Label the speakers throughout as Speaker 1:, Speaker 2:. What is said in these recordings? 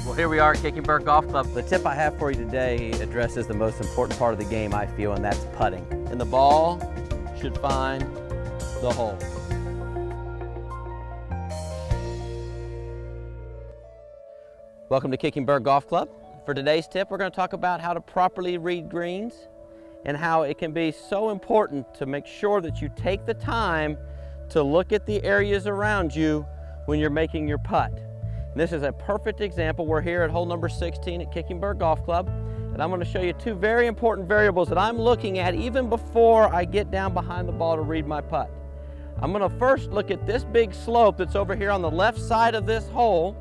Speaker 1: Well, here we are at KickingBird Golf Club.
Speaker 2: The tip I have for you today addresses the most important part of the game, I feel, and that's putting. And the ball should find the hole. Welcome to KickingBird Golf Club. For today's tip, we're going to talk about how to properly read greens and how it can be so important to make sure that you take the time to look at the areas around you when you're making your putt. And this is a perfect example. We're here at hole number 16 at KickingBird Golf Club, and I'm going to show you two very important variables that I'm looking at even before I get down behind the ball to read my putt. I'm going to first look at this big slope that's over here on the left side of this hole,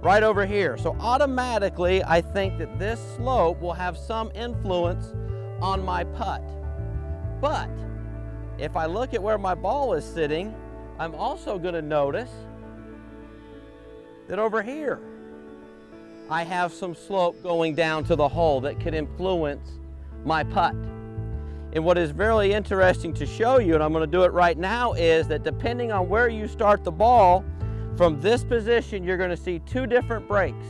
Speaker 2: right over here. So automatically, I think that this slope will have some influence on my putt. But if I look at where my ball is sitting, I'm also going to notice that over here, I have some slope going down to the hole that could influence my putt. And what is really interesting to show you, and I'm going to do it right now, is that depending on where you start the ball, from this position, you're going to see two different breaks.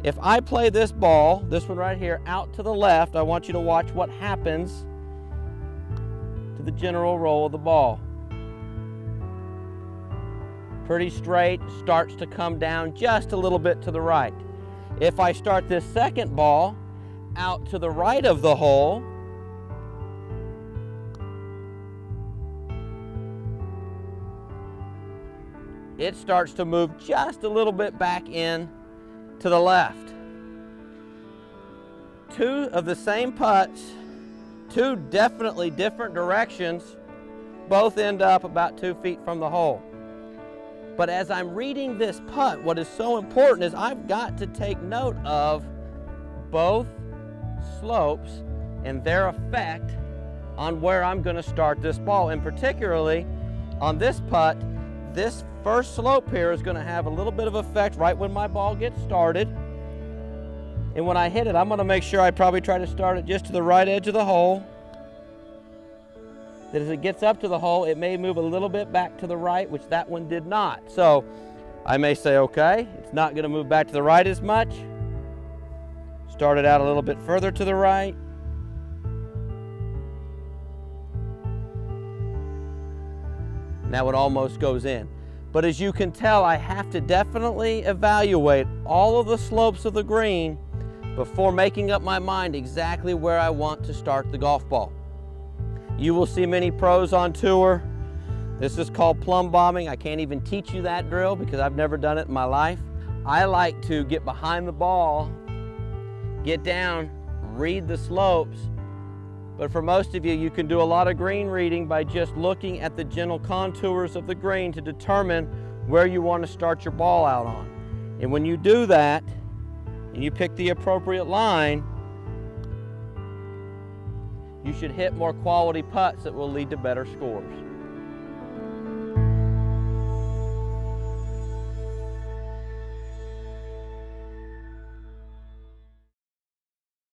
Speaker 2: If I play this ball, this one right here, out to the left, I want you to watch what happens to the general roll of the ball. Pretty straight, starts to come down just a little bit to the right. If I start this second ball out to the right of the hole, it starts to move just a little bit back in to the left. Two of the same putts, two definitely different directions, both end up about 2 feet from the hole. But as I'm reading this putt, what is so important is I've got to take note of both slopes and their effect on where I'm going to start this ball. And particularly on this putt, this first slope here is going to have a little bit of effect right when my ball gets started. And when I hit it, I'm going to make sure I probably try to start it just to the right edge of the hole. That as it gets up to the hole, it may move a little bit back to the right, which that one did not. So I may say, okay, it's not going to move back to the right as much. Start it out a little bit further to the right. Now it almost goes in. But as you can tell, I have to definitely evaluate all of the slopes of the green before making up my mind exactly where I want to start the golf ball. You will see many pros on tour. This is called plumb bombing. I can't even teach you that drill because I've never done it in my life. I like to get behind the ball, get down, read the slopes. But for most of you, you can do a lot of green reading by just looking at the general contours of the green to determine where you want to start your ball out on. And when you do that, and you pick the appropriate line, you should hit more quality putts that will lead to better scores.